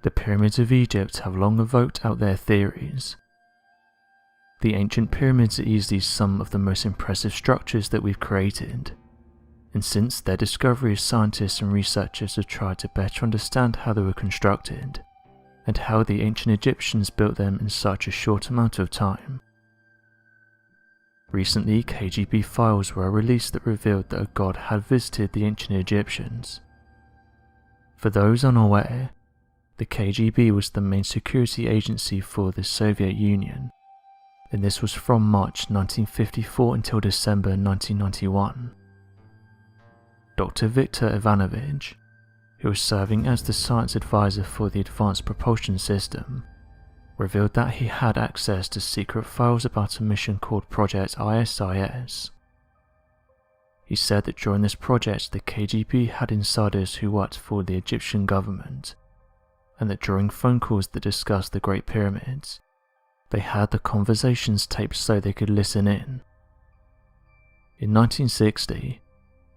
The pyramids of Egypt have long evoked out their theories. The ancient pyramids are easily some of the most impressive structures that we've created, and since their discovery, scientists and researchers have tried to better understand how they were constructed, and how the ancient Egyptians built them in such a short amount of time. Recently, KGB files were released that revealed that a god had visited the ancient Egyptians. For those unaware, the KGB was the main security agency for the Soviet Union, and this was from March 1954 until December 1991. Dr. Viktor Ivanovich, who was serving as the science advisor for the Advanced Propulsion System, revealed that he had access to secret files about a mission called Project ISIS. He said that during this project the KGB had insiders who worked for the Egyptian government, and that during phone calls that discussed the Great Pyramids, they had the conversations taped so they could listen in. In 1960,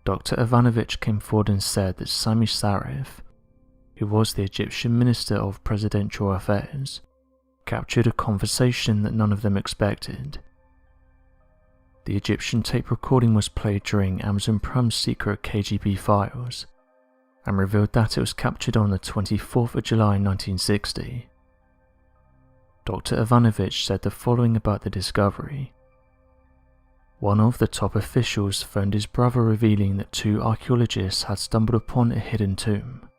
Dr. Ivanovich came forward and said that Sami Sarif, who was the Egyptian Minister of Presidential Affairs, captured a conversation that none of them expected. The Egyptian tape recording was played during Amazon Prime's secret KGB files, and revealed that it was captured on the 24th of July 1960. Dr. Ivanovich said the following about the discovery. One of the top officials phoned his brother revealing that two archaeologists had stumbled upon a hidden tomb.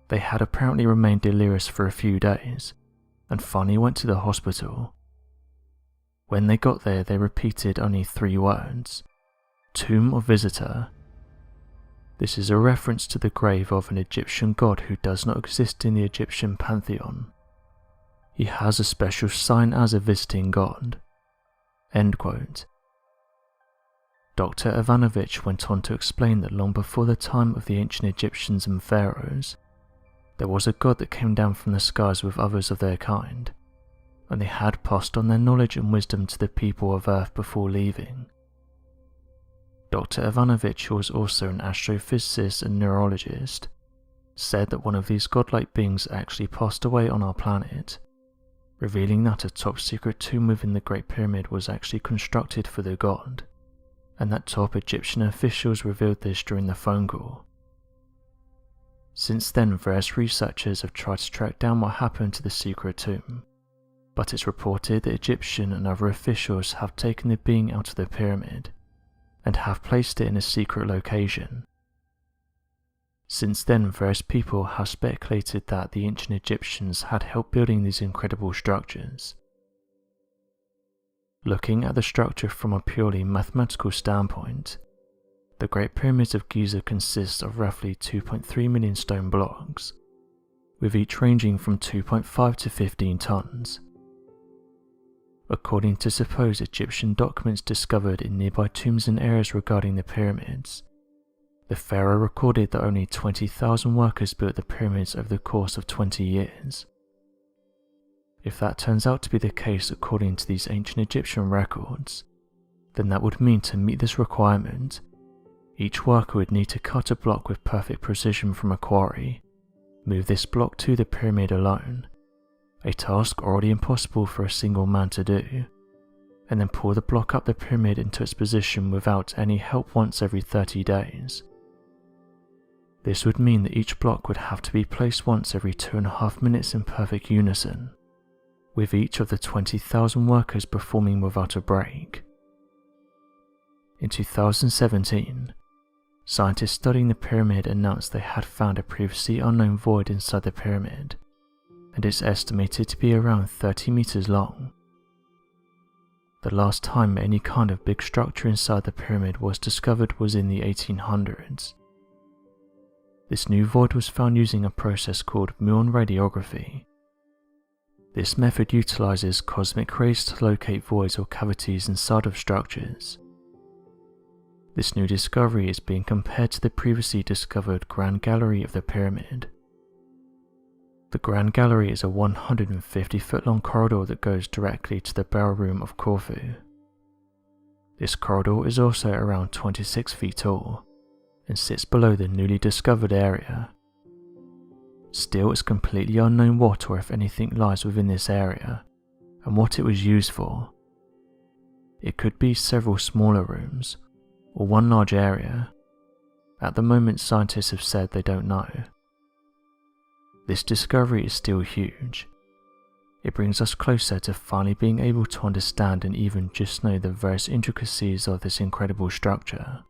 They had apparently remained delirious for a few days, and finally went to the hospital. When they got there, they repeated only 3 words: "Tomb of Visitor." This is a reference to the grave of an Egyptian god who does not exist in the Egyptian pantheon. He has a special sign as a visiting god. End quote. Dr. Ivanovich went on to explain that long before the time of the ancient Egyptians and pharaohs, there was a god that came down from the skies with others of their kind, and they had passed on their knowledge and wisdom to the people of Earth before leaving. Dr. Ivanovich, who was also an astrophysicist and neurologist, said that one of these godlike beings actually passed away on our planet, revealing that a top-secret tomb within the Great Pyramid was actually constructed for the god, and that top Egyptian officials revealed this during the phone call. Since then, various researchers have tried to track down what happened to the secret tomb, but it's reported that Egyptian and other officials have taken the being out of the pyramid, and have placed it in a secret location. Since then, various people have speculated that the ancient Egyptians had helped building these incredible structures. Looking at the structure from a purely mathematical standpoint, the Great Pyramids of Giza consist of roughly 2.3 million stone blocks, with each ranging from 2.5 to 15 tons. According to supposed Egyptian documents discovered in nearby tombs and areas regarding the pyramids, the pharaoh recorded that only 20,000 workers built the pyramids over the course of 20 years. If that turns out to be the case according to these ancient Egyptian records, then that would mean to meet this requirement, each worker would need to cut a block with perfect precision from a quarry, move this block to the pyramid alone, a task already impossible for a single man to do, and then pull the block up the pyramid into its position without any help once every 30 days. This would mean that each block would have to be placed once every 2.5 minutes in perfect unison, with each of the 20,000 workers performing without a break. In 2017, scientists studying the pyramid announced they had found a previously unknown void inside the pyramid, and it's estimated to be around 30 meters long. The last time any kind of big structure inside the pyramid was discovered was in the 1800s. This new void was found using a process called muon radiography. This method utilizes cosmic rays to locate voids or cavities inside of structures. This new discovery is being compared to the previously discovered Grand Gallery of the pyramid. The Grand Gallery is a 150-foot long corridor that goes directly to the bell room of Corfu. This corridor is also around 26 feet tall, and sits below the newly discovered area. Still, it's completely unknown what or if anything lies within this area, and what it was used for. It could be several smaller rooms, or one large area. At the moment, scientists have said they don't know. This discovery is still huge. It brings us closer to finally being able to understand and even just know the various intricacies of this incredible structure.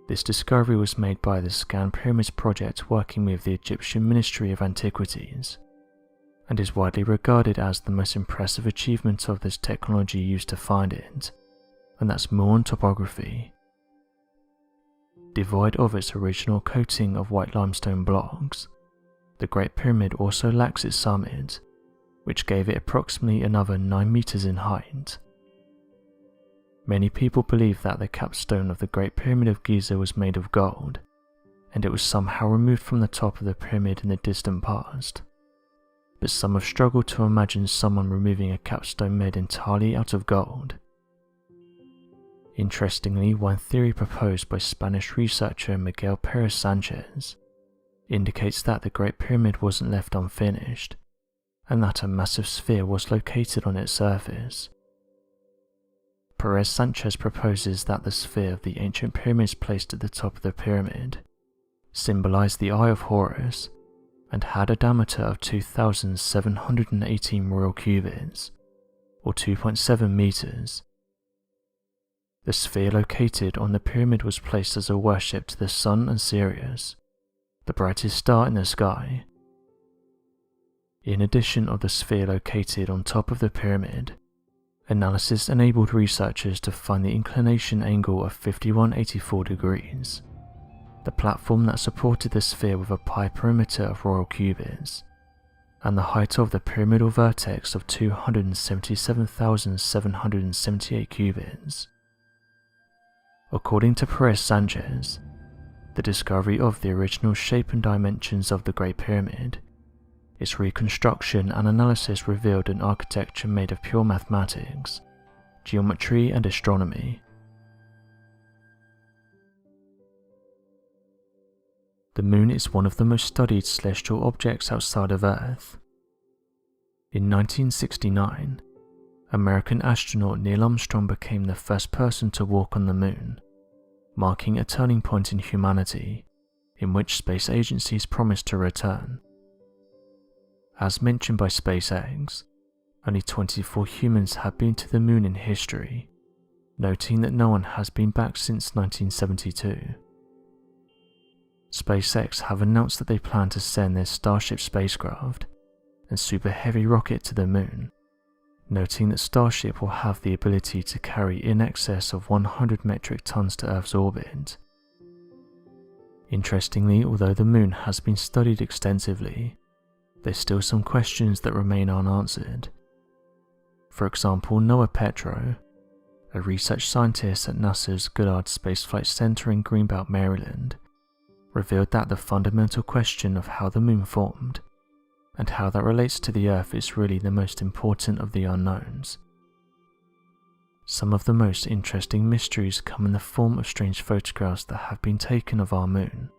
This discovery was made by the Scan Pyramids project working with the Egyptian Ministry of Antiquities, and is widely regarded as the most impressive achievement of this technology used to find it, and that's Muon topography. Devoid of its original coating of white limestone blocks, the Great Pyramid also lacks its summit, which gave it approximately another 9 meters in height. Many people believe that the capstone of the Great Pyramid of Giza was made of gold, and it was somehow removed from the top of the pyramid in the distant past. But some have struggled to imagine someone removing a capstone made entirely out of gold. Interestingly, one theory proposed by Spanish researcher Miguel Perez Sanchez indicates that the Great Pyramid wasn't left unfinished, and that a massive sphere was located on its surface. Perez Sanchez proposes that the sphere of the ancient pyramids placed at the top of the pyramid symbolized the Eye of Horus and had a diameter of 2,718 royal cubits, or 2.7 meters. The sphere located on the pyramid was placed as a worship to the sun and Sirius, the brightest star in the sky. In addition of the sphere located on top of the pyramid, analysis enabled researchers to find the inclination angle of 5184 degrees, the platform that supported the sphere with a pi perimeter of royal cubits, and the height of the pyramidal vertex of 277,778 cubits. According to Perez Sanchez, the discovery of the original shape and dimensions of the Great Pyramid, its reconstruction and analysis revealed an architecture made of pure mathematics, geometry and astronomy. The Moon is one of the most studied celestial objects outside of Earth. In 1969, American astronaut Neil Armstrong became the first person to walk on the Moon, marking a turning point in humanity, in which space agencies promised to return. As mentioned by SpaceX, only 24 humans have been to the Moon in history, noting that no one has been back since 1972. SpaceX have announced that they plan to send their Starship spacecraft and Super Heavy rocket to the Moon, noting that Starship will have the ability to carry in excess of 100 metric tons to Earth's orbit. Interestingly, although the Moon has been studied extensively, there's still some questions that remain unanswered. For example, Noah Petro, a research scientist at NASA's Goddard Space Flight Center in Greenbelt, Maryland, revealed that the fundamental question of how the Moon formed and how that relates to the Earth is really the most important of the unknowns. Some of the most interesting mysteries come in the form of strange photographs that have been taken of our Moon,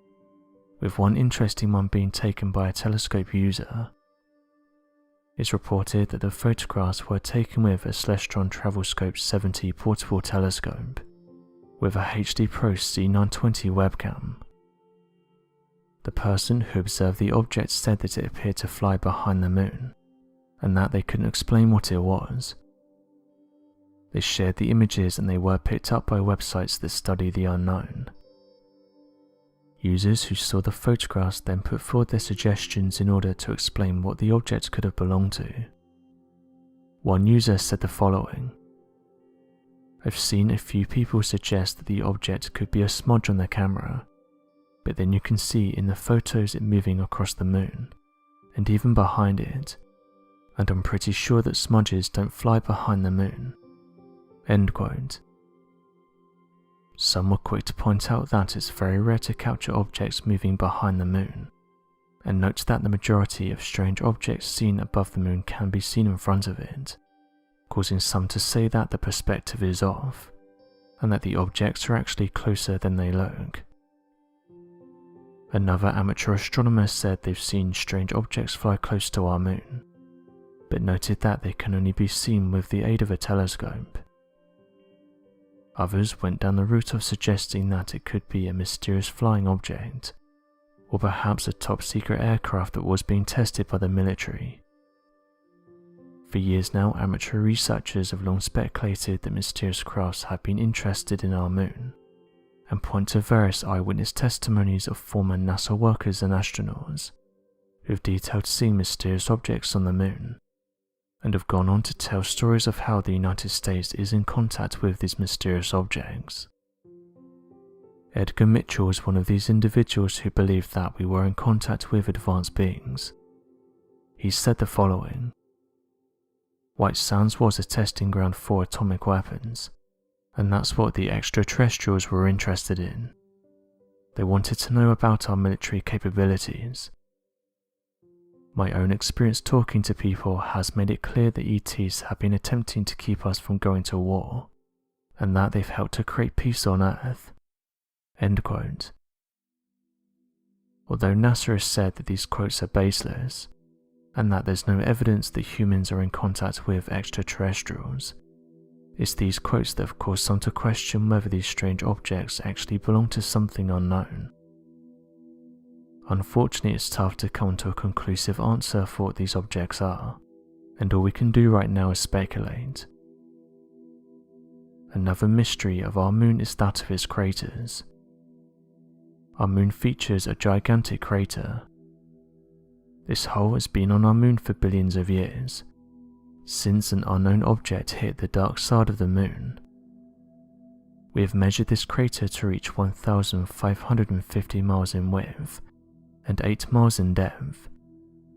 with one interesting one being taken by a telescope user. It's reported that the photographs were taken with a Celestron Travelscope 70 portable telescope with a HD Pro C920 webcam. The person who observed the object said that it appeared to fly behind the Moon, and that they couldn't explain what it was. They shared the images and they were picked up by websites that study the unknown. Users who saw the photographs then put forward their suggestions in order to explain what the object could have belonged to. One user said the following: "I've seen a few people suggest that the object could be a smudge on the camera, but then you can see in the photos it moving across the Moon, and even behind it, and I'm pretty sure that smudges don't fly behind the Moon." End quote. Some were quick to point out that it's very rare to capture objects moving behind the Moon, and note that the majority of strange objects seen above the Moon can be seen in front of it, causing some to say that the perspective is off, and that the objects are actually closer than they look. Another amateur astronomer said they've seen strange objects fly close to our moon, but noted that they can only be seen with the aid of a telescope. Others went down the route of suggesting that it could be a mysterious flying object, or perhaps a top-secret aircraft that was being tested by the military. For years now, amateur researchers have long speculated that mysterious crafts have been interested in our moon, and point to various eyewitness testimonies of former NASA workers and astronauts who have detailed seeing mysterious objects on the moon, and have gone on to tell stories of how the United States is in contact with these mysterious objects. Edgar Mitchell is one of these individuals who believed that we were in contact with advanced beings. He said the following: "White Sands was a testing ground for atomic weapons, and that's what the extraterrestrials were interested in. They wanted to know about our military capabilities. My own experience talking to people has made it clear that ETs have been attempting to keep us from going to war, and that they've helped to create peace on Earth." End quote. Although NASA has said that these quotes are baseless, and that there's no evidence that humans are in contact with extraterrestrials, it's these quotes that have caused some to question whether these strange objects actually belong to something unknown. Unfortunately, it's tough to come to a conclusive answer for what these objects are, and all we can do right now is speculate. Another mystery of our moon is that of its craters. Our moon features a gigantic crater. This hole has been on our moon for billions of years, since an unknown object hit the dark side of the moon. We have measured this crater to reach 1,550 miles in width and 8 miles in depth,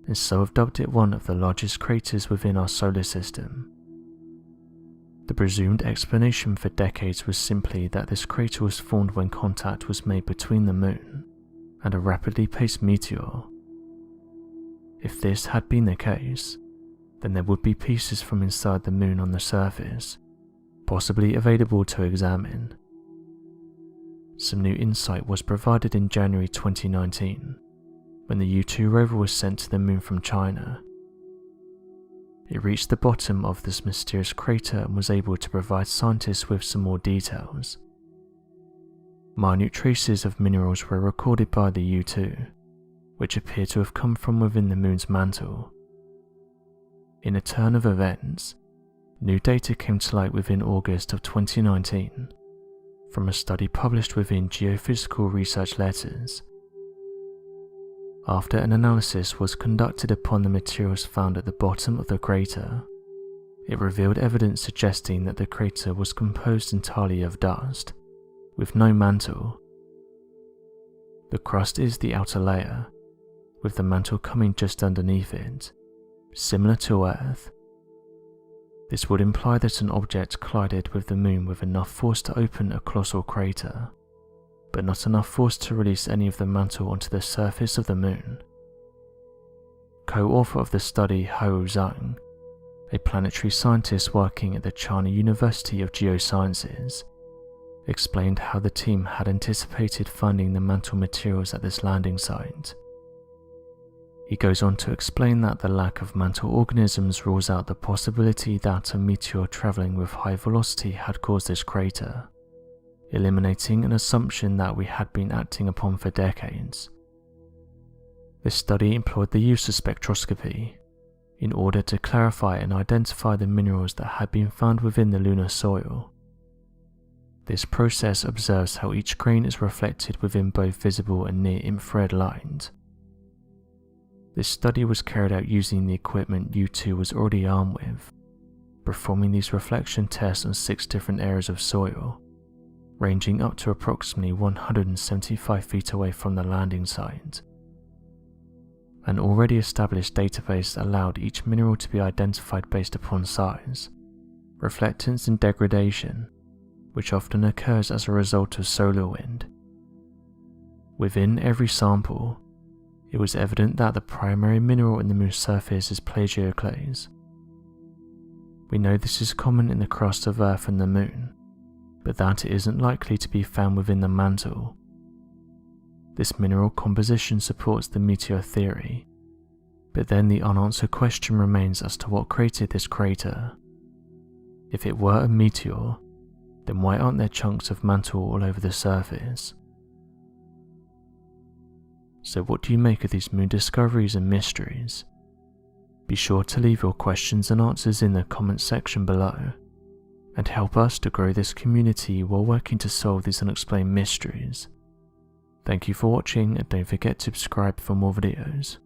and so have dubbed it one of the largest craters within our solar system. The presumed explanation for decades was simply that this crater was formed when contact was made between the moon and a rapidly paced meteor. If this had been the case, then there would be pieces from inside the moon on the surface, possibly available to examine. Some new insight was provided in January 2019, when the U-2 rover was sent to the moon from China. It reached the bottom of this mysterious crater and was able to provide scientists with some more details. Minute traces of minerals were recorded by the U-2, which appear to have come from within the moon's mantle. In a turn of events, new data came to light within August of 2019 from a study published within Geophysical Research Letters. After an analysis was conducted upon the materials found at the bottom of the crater, it revealed evidence suggesting that the crater was composed entirely of dust, with no mantle. The crust is the outer layer, with the mantle coming just underneath it, similar to Earth. This would imply that an object collided with the moon with enough force to open a colossal crater, but not enough force to release any of the mantle onto the surface of the moon. Co-author of the study, Hao Zhang, a planetary scientist working at the China University of Geosciences, explained how the team had anticipated finding the mantle materials at this landing site. He goes on to explain that the lack of mantle organisms rules out the possibility that a meteor travelling with high velocity had caused this crater, eliminating an assumption that we had been acting upon for decades. This study employed the use of spectroscopy in order to clarify and identify the minerals that had been found within the lunar soil. This process observes how each grain is reflected within both visible and near-infrared light. This study was carried out using the equipment U-2 was already armed with, performing these reflection tests on 6 different areas of soil, ranging up to approximately 175 feet away from the landing site. An already established database allowed each mineral to be identified based upon size, reflectance and degradation, which often occurs as a result of solar wind. Within every sample, it was evident that the primary mineral in the moon's surface is plagioclase. We know this is common in the crust of Earth and the moon, but that it isn't likely to be found within the mantle. this mineral composition supports the meteor theory, but then the unanswered question remains as to what created this crater. If it were a meteor, then why aren't there chunks of mantle all over the surface? So what do you make of these moon discoveries and mysteries? Be sure to leave your questions and answers in the comments section below, and help us to grow this community while working to solve these unexplained mysteries. Thank you for watching, and don't forget to subscribe for more videos.